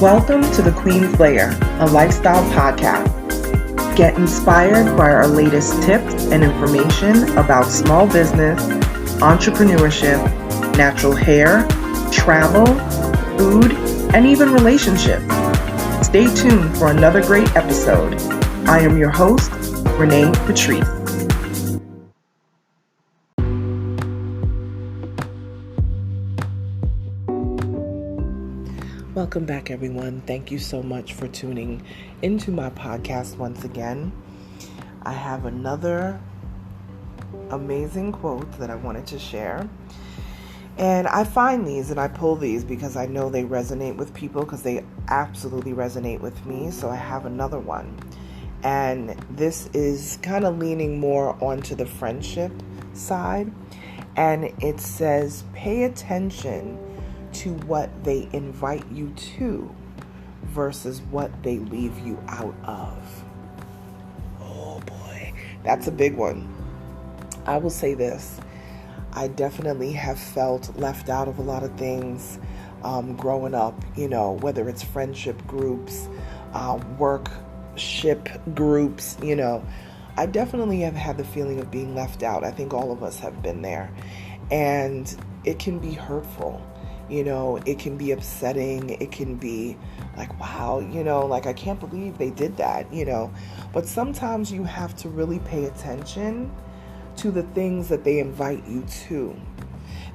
Welcome to The Queen's Lair, a lifestyle podcast. Get inspired by our latest tips and information about small business, entrepreneurship, natural hair, travel, food, and even relationships. Stay tuned for another great episode. I am your host, Renee Patrice. Welcome back, everyone. Thank you so much for tuning into my podcast once again. I have another amazing quote that I wanted to share. And I find these and I pull these because I know they resonate with people, because they absolutely resonate with me. So I have another one. And this is kind of leaning more onto the friendship side. And it says, pay attention to what they invite you to versus what they leave you out of. Oh boy, that's a big one. I will say this. I definitely have felt left out of a lot of things growing up, whether it's friendship groups, workship groups, I definitely have had the feeling of being left out. I think all of us have been there. And it can be hurtful. It can be upsetting. It can be like, wow, I can't believe they did that, But sometimes you have to really pay attention to the things that they invite you to.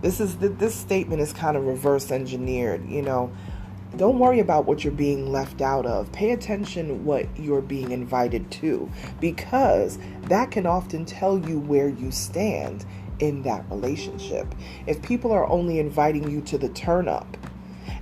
This statement is kind of reverse engineered, Don't worry about what you're being left out of. Pay attention what you're being invited to, because that can often tell you where you stand in that relationship. If people are only inviting you to the turn up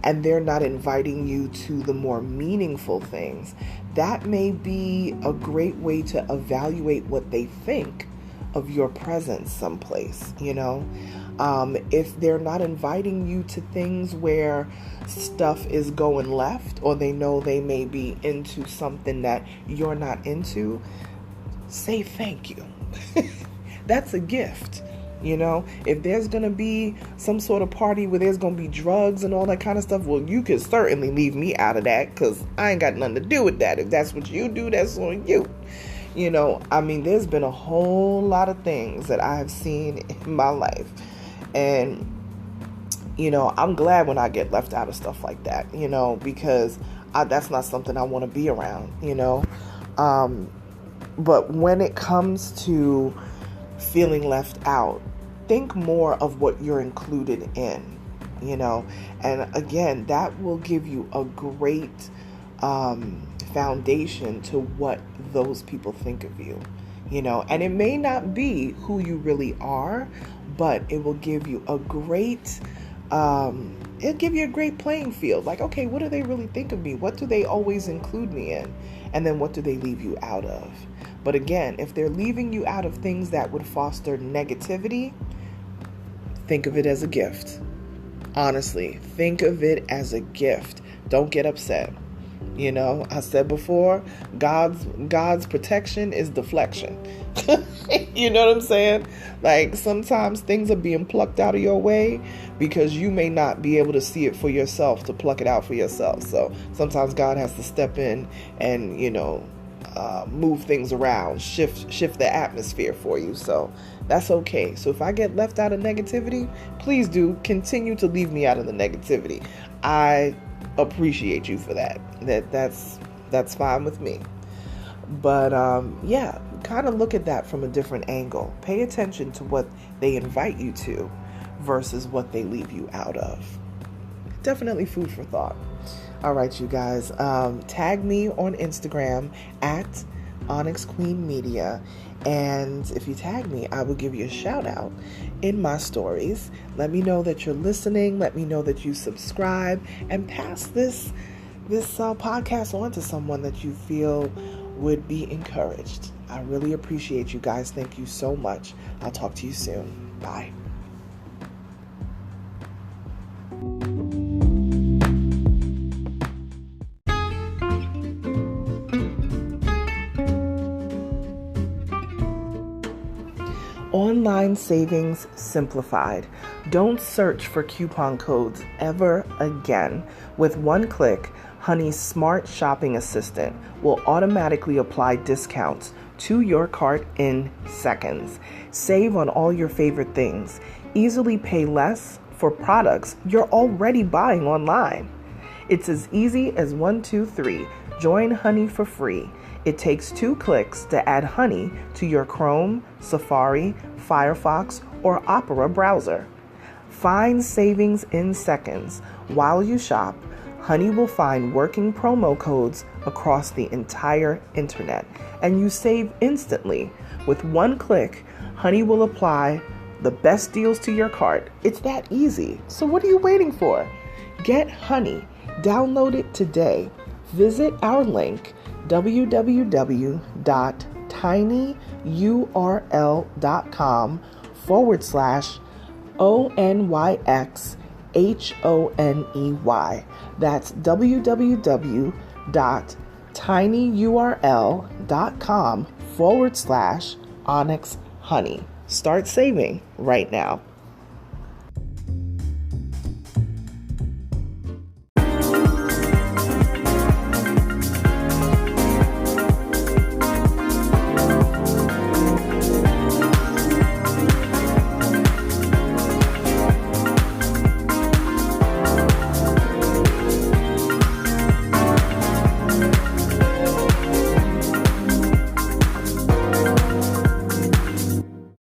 and they're not inviting you to the more meaningful things, that may be a great way to evaluate what they think of your presence someplace, if they're not inviting you to things where stuff is going left, or they know they may be into something that you're not into, say thank you. That's a gift. If there's going to be some sort of party where there's going to be drugs and all that kind of stuff, well, you can certainly leave me out of that, because I ain't got nothing to do with that. If that's what you do, that's on you. There's been a whole lot of things that I have seen in my life. And, I'm glad when I get left out of stuff like that, because that's not something I want to be around, But when it comes to feeling left out, think more of what you're included in, and again, that will give you a great foundation to what those people think of you, and it may not be who you really are, but it will give you a great playing field. Like, okay, what do they really think of me? What do they always include me in? And then what do they leave you out of? But again, if they're leaving you out of things that would foster negativity, think of it as a gift. Honestly, think of it as a gift. Don't get upset. I said before, God's protection is deflection. You know what I'm saying? Like, sometimes things are being plucked out of your way because you may not be able to see it for yourself, to pluck it out for yourself. So sometimes God has to step in and, move things around, shift the atmosphere for you. So that's okay. So if I get left out of negativity, please do continue to leave me out of the negativity. I appreciate you for that. That's fine with me. But kind of look at that from a different angle. Pay attention to what they invite you to versus what they leave you out of. Definitely food for thought. All right, you guys, tag me on Instagram at Onyx Queen Media. And if you tag me, I will give you a shout out in my stories. Let me know that you're listening. Let me know that you subscribe, and pass this podcast on to someone that you feel would be encouraged. I really appreciate you guys. Thank you so much. I'll talk to you soon. Bye. Online savings simplified. Don't search for coupon codes ever again. With one click, Honey's smart shopping assistant will automatically apply discounts to your cart in seconds. Save on all your favorite things. Easily pay less for products you're already buying online. It's as easy as 1, 2, 3. Join Honey for free. It takes 2 clicks to add Honey to your Chrome, Safari, Firefox, or Opera browser. Find savings in seconds. While you shop, Honey will find working promo codes across the entire internet, and you save instantly. With one click, Honey will apply the best deals to your cart. It's that easy. So what are you waiting for? Get Honey. Download it today. Visit our link, www.tinyurl.com/ONYXHONEY. That's www.tinyurl.com/Onyx Honey. Start saving right now.